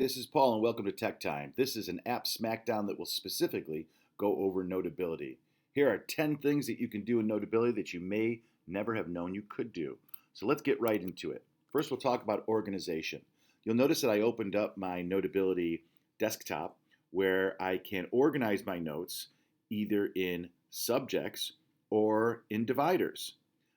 This is Paul, and welcome to Tech Time. This is an app smackdown that will specifically go over Notability. Here are 10 things that you can do in Notability that you may never have known you could do. So let's get right into it. First, we'll talk about organization. You'll notice that I opened up my Notability desktop where I can organize my notes either in subjects or in dividers.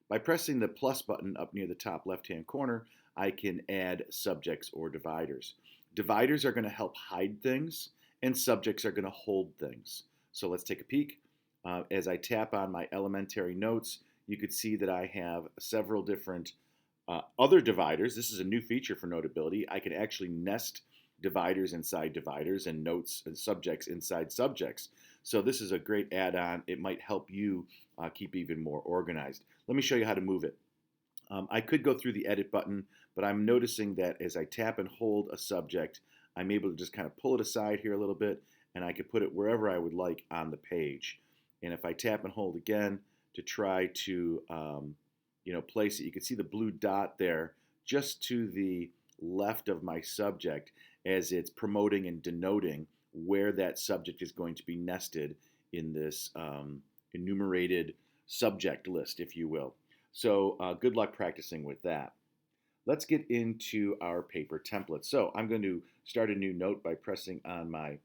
By pressing the plus button up near the top left-hand corner, I can add subjects or dividers. Dividers are going to help hide things, and subjects are going to hold things. So let's take a peek. As I tap on my elementary notes, you could see that I have several different other dividers. This is a new feature for Notability. I can actually nest dividers inside dividers and notes and subjects inside subjects. So this is a great add-on. It might help you keep even more organized. Let me show you how to move it. I could go through the edit button, but I'm noticing that as I tap and hold a subject, I'm able to just kind of pull it aside here a little bit, and I could put it wherever I would like on the page. And if I tap and hold again to try to place it, you can see the blue dot there just to the left of my subject as it's promoting and denoting where that subject is going to be nested in this enumerated subject list, if you will. So good luck practicing with that. Let's get into our paper template. So I'm going to start a new note by pressing on my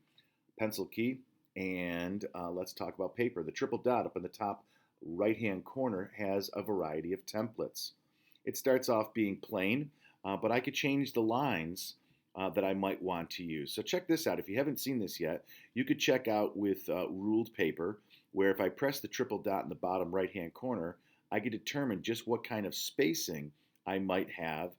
pencil key, and let's talk about paper. The triple dot up in the top right-hand corner has a variety of templates. It starts off being plain, but I could change the lines that I might want to use. So check this out. If you haven't seen this yet, you could check out with ruled paper, where if I press the triple dot in the bottom right-hand corner, I could determine just what kind of spacing I might have,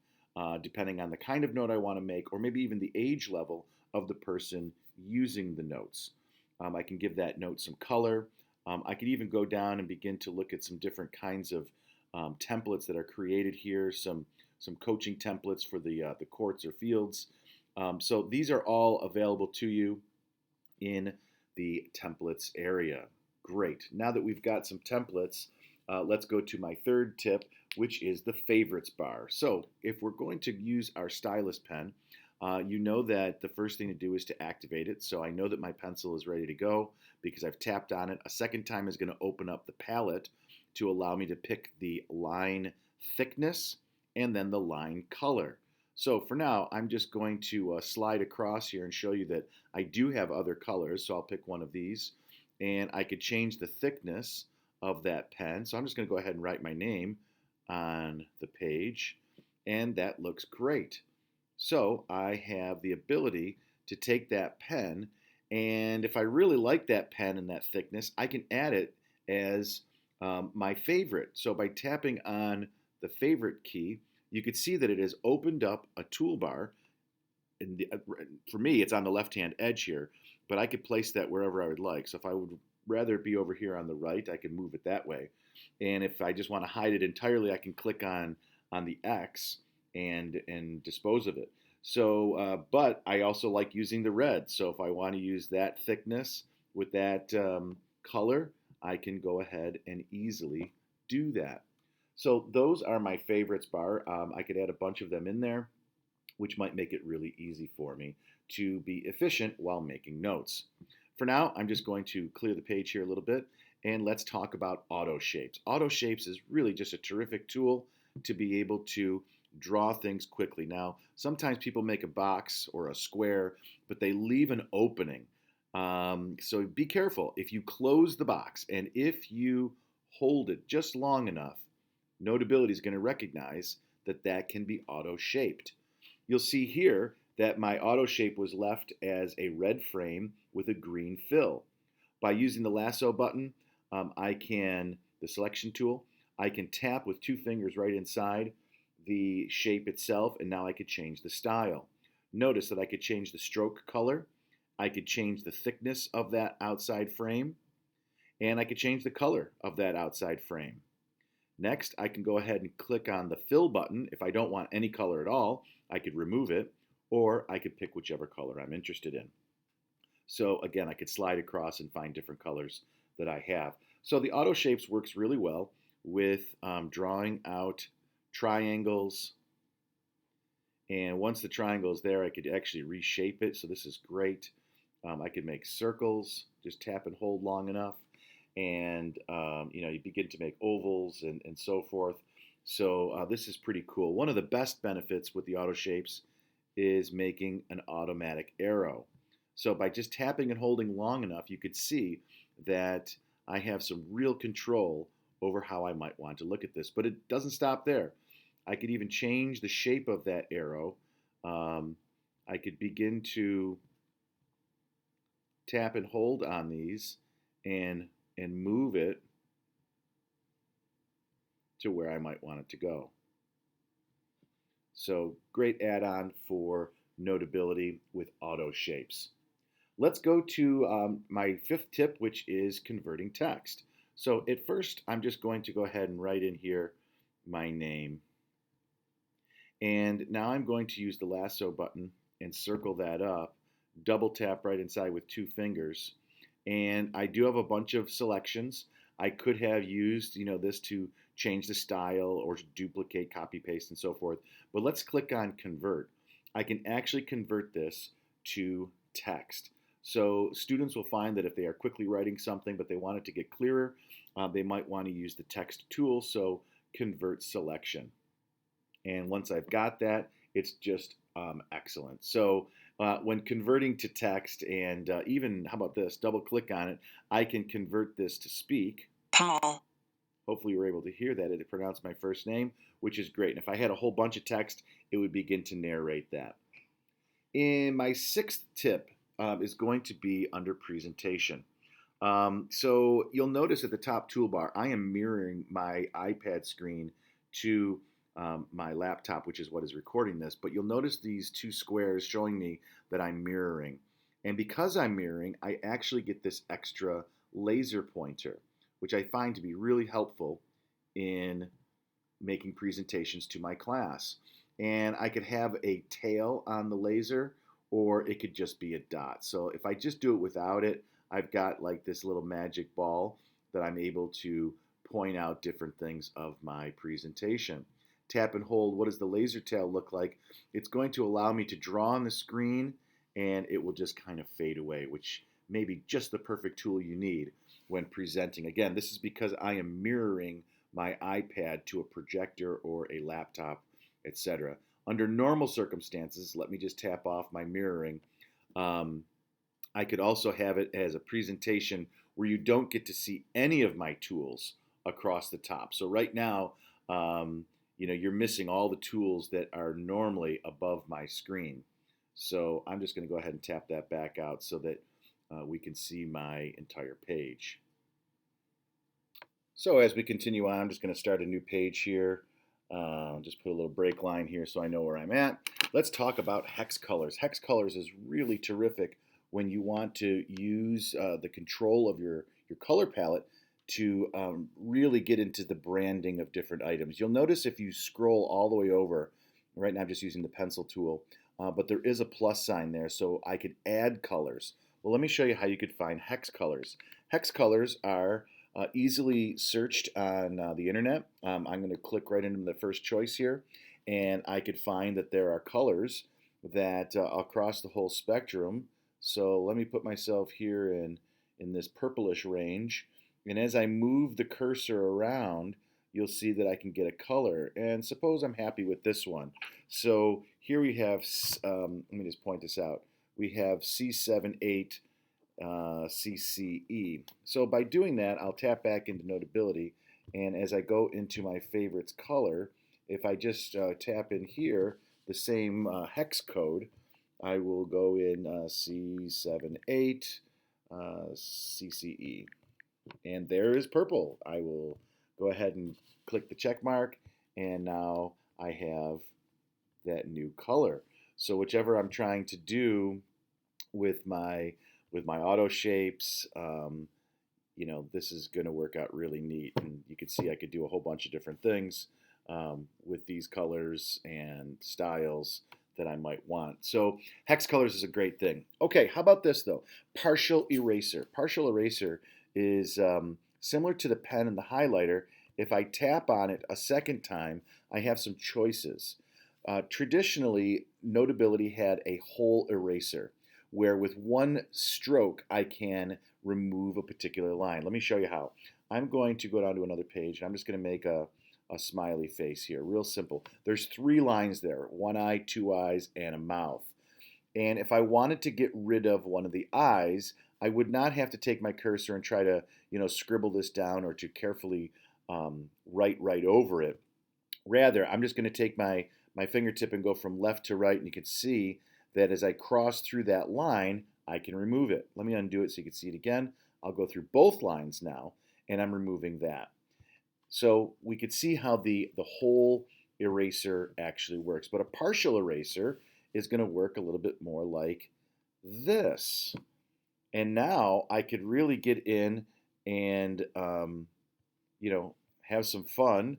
depending on the kind of note I want to make, or maybe even the age level of the person using the notes. I can give that note some color. I could even go down and begin to look at some different kinds of templates that are created here, some coaching templates for the courts or fields. So these are all available to you in the templates area. Great. Now that we've got some templates, let's go to my third tip, which is the favorites bar. So if we're going to use our stylus pen, you know that the first thing to do is to activate it. So I know that my pencil is ready to go because I've tapped on it. A second time is going to open up the palette to allow me to pick the line thickness and then the line color. So for now, I'm just going to slide across here and show you that I do have other colors. So I'll pick one of these, and I could change the thickness of that pen. So I'm just going to go ahead and write my name on the page, and that looks great. So I have the ability to take that pen, and if I really like that pen and that thickness, I can add it as my favorite. So by tapping on the favorite key, you can see that it has opened up a toolbar. And for me, it's on the left-hand edge here, but I could place that wherever I would like. So if I would rather be over here on the right, I can move it that way. And if I just want to hide it entirely, I can click on the X and dispose of it. So, but I also like using the red. So if I want to use that thickness with that color, I can go ahead and easily do that. So those are my favorites bar. I could add a bunch of them in there, which might make it really easy for me to be efficient while making notes. For now, I'm just going to clear the page here a little bit, and let's talk about auto shapes. Auto shapes is really just a terrific tool to be able to draw things quickly. Now, sometimes people make a box or a square, but they leave an opening. So be careful. If you close the box and if you hold it just long enough, Notability is going to recognize that that can be auto-shaped. You'll see here that my auto shape was left as a red frame with a green fill. By using the lasso button, the selection tool, I can tap with two fingers right inside the shape itself, and now I could change the style. Notice that I could change the stroke color, I could change the thickness of that outside frame, and I could change the color of that outside frame. Next, I can go ahead and click on the fill button. If I don't want any color at all, I could remove it, or I could pick whichever color I'm interested in. So again, I could slide across and find different colors that I have. So the auto shapes works really well with drawing out triangles And once the triangle is there, I could actually reshape it. So this is great. I could make circles, just tap and hold long enough. And you begin to make ovals and so forth. So this is pretty cool. One of the best benefits with the auto shapes is making an automatic arrow. So by just tapping and holding long enough, you could see that I have some real control over how I might want to look at this. But it doesn't stop there. I could even change the shape of that arrow. I could begin to tap and hold on these and move it to where I might want it to go. So great add-on for Notability with auto shapes. Let's go to my fifth tip, which is converting text. So at first, I'm just going to go ahead and write in here my name. And now I'm going to use the lasso button and circle that up, double tap right inside with 2 fingers. And I do have a bunch of selections. I could have used, this to change the style or to duplicate, copy, paste, and so forth. But let's click on convert. I can actually convert this to text. So students will find that if they are quickly writing something but they want it to get clearer, they might want to use the text tool, so convert selection. And once I've got that, it's just excellent. So when converting to text and even, how about this, double click on it, I can convert this to speak. Paul. Hopefully you were able to hear that. It pronounced my first name, which is great. And if I had a whole bunch of text, it would begin to narrate that. And my sixth tip is going to be under presentation. So you'll notice at the top toolbar, I am mirroring my iPad screen to my laptop, which is what is recording this. But you'll notice these 2 squares showing me that I'm mirroring. And because I'm mirroring, I actually get this extra laser pointer, which I find to be really helpful in making presentations to my class. And I could have a tail on the laser, or it could just be a dot. So if I just do it without it, I've got like this little magic ball that I'm able to point out different things of my presentation. Tap and hold, what does the laser tail look like? It's going to allow me to draw on the screen and it will just kind of fade away, which may be just the perfect tool you need when presenting. Again, this is because I am mirroring my iPad to a projector or a laptop, etc. Under normal circumstances, let me just tap off my mirroring. I could also have it as a presentation where you don't get to see any of my tools across the top. So right now, you're missing all the tools that are normally above my screen. So I'm just going to go ahead and tap that back out so that we can see my entire page. So as we continue on, I'm just going to start a new page here. Just put a little break line here so I know where I'm at. Let's talk about Hex Colors. Hex Colors is really terrific when you want to use the control of your color palette to really get into the branding of different items. You'll notice if you scroll all the way over, right now I'm just using the pencil tool, but there is a plus sign there, so I could add colors. Well, let me show you how you could find Hex Colors. Hex Colors are easily searched on the internet. I'm going to click right into the first choice here, and I could find that there are colors that across the whole spectrum. So let me put myself here in this purplish range, and as I move the cursor around, you'll see that I can get a color. And suppose I'm happy with this one. So here we have, let me just point this out. We have C78 CCE. So by doing that, I'll tap back into Notability, and as I go into my favorites color, if I just tap in here the same hex code, I will go in C78 CCE, and there is purple. I will go ahead and click the check mark, and now I have that new color. So whichever I'm trying to do with my auto shapes, this is going to work out really neat. And you can see I could do a whole bunch of different things with these colors and styles that I might want. So Hex Colors is a great thing. Okay, how about this though? Partial eraser. Partial eraser is similar to the pen and the highlighter. If I tap on it a second time, I have some choices. Traditionally, Notability had a whole eraser where with one stroke I can remove a particular line. Let me show you how. I'm going to go down to another page and I'm just going to make a smiley face here. Real simple. There's 3 lines there, 1 eye, 2 eyes, and a mouth. And if I wanted to get rid of one of the eyes, I would not have to take my cursor and try to, scribble this down or to carefully write right over it. Rather, I'm just going to take my fingertip and go from left to right, and you can see that as I cross through that line, I can remove it. Let me undo it so you can see it again. I'll go through both lines now, and I'm removing that. So we could see how the whole eraser actually works. But a partial eraser is going to work a little bit more like this. And now I could really get in and, have some fun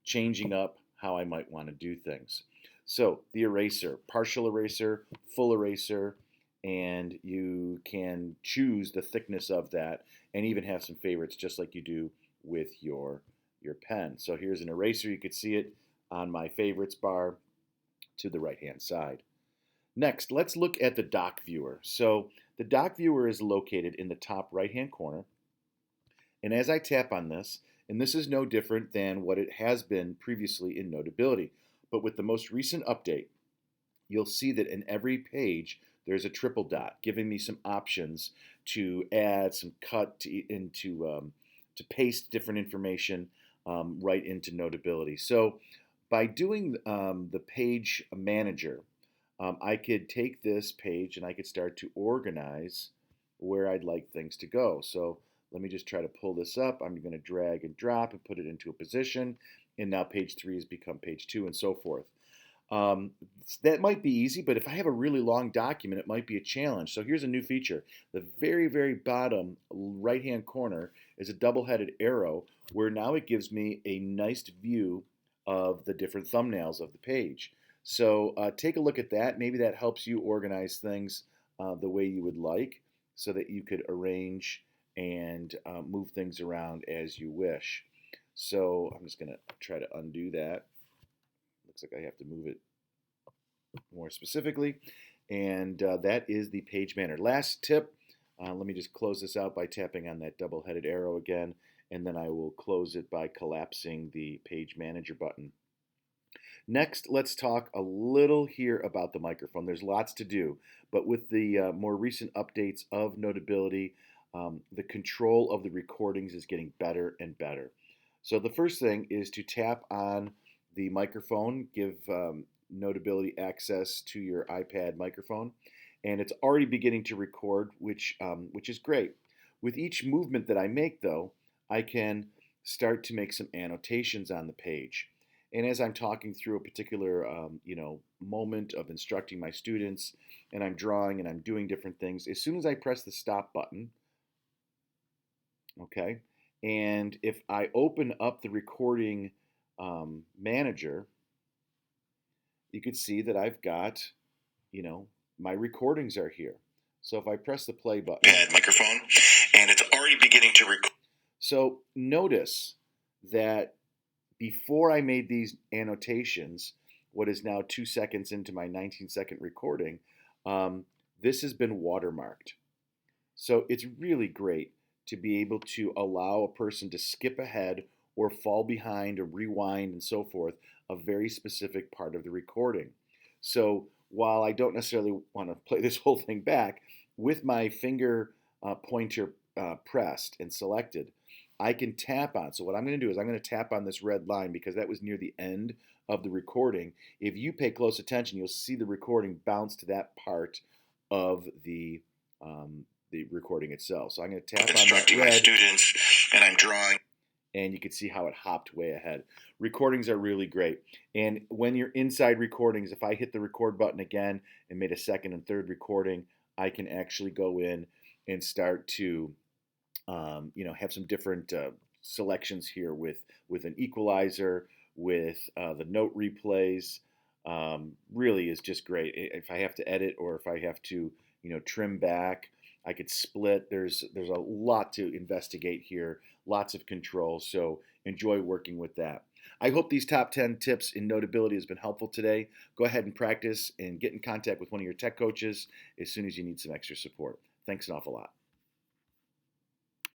changing up how I might want to do things. So the eraser, partial eraser, full eraser, and you can choose the thickness of that and even have some favorites just like you do with your pen. So here's an eraser. You could see it on my favorites bar to the right hand side. Next, let's look at the dock viewer. So the dock viewer is located in the top right hand corner. And as I tap on this, and this is no different than what it has been previously in Notability, but with the most recent update, you'll see that in every page there's a triple dot giving me some options to add, some cut to paste different information right into Notability. So by doing the page manager, I could take this page and I could start to organize where I'd like things to go. So let me just try to pull this up. I'm going to drag and drop and put it into a position. And now page 3 has become page 2 and so forth. That might be easy, but if I have a really long document, it might be a challenge. So here's a new feature. The very, very bottom right-hand corner is a double-headed arrow where now it gives me a nice view of the different thumbnails of the page. So take a look at that. Maybe that helps you organize things the way you would like so that you could arrange and move things around as you wish. So I'm just going to try to undo that. Looks like I have to move it more specifically. And that is the page manager. Last tip, let me just close this out by tapping on that double-headed arrow again, and then I will close it by collapsing the page manager button. Next, let's talk a little here about the microphone. There's lots to do, but with the more recent updates of Notability, the control of the recordings is getting better and better. So the first thing is to tap on the microphone, give Notability access to your iPad microphone, and it's already beginning to record, which is great. With each movement that I make, though, I can start to make some annotations on the page. And as I'm talking through a particular moment of instructing my students, and I'm drawing and I'm doing different things, as soon as I press the stop button, okay, and if I open up the recording manager, you can see that I've got, my recordings are here. So if I press the play button, microphone, and it's already beginning to record. So notice that before I made these annotations, what is now 2 seconds into my 19-second recording, this has been watermarked. So it's really great to be able to allow a person to skip ahead or fall behind or rewind and so forth a very specific part of the recording. So while I don't necessarily want to play this whole thing back, with my finger pointer pressed and selected, I can tap on. So what I'm going to do is I'm going to tap on this red line because that was near the end of the recording. If you pay close attention, you'll see the recording bounce to that part of the recording itself. So I'm going to tap on that red. My students, and I'm drawing. And you can see how it hopped way ahead. Recordings are really great. And when you're inside recordings, if I hit the record button again and made a second and third recording, I can actually go in and start to have some different selections here with an equalizer, with the note replays. Really is just great. If I have to edit or if I have to trim back, I could split. There's a lot to investigate here, lots of control. So enjoy working with that. I hope these top 10 tips in Notability has been helpful today. Go ahead and practice and get in contact with one of your tech coaches as soon as you need some extra support. Thanks an awful lot.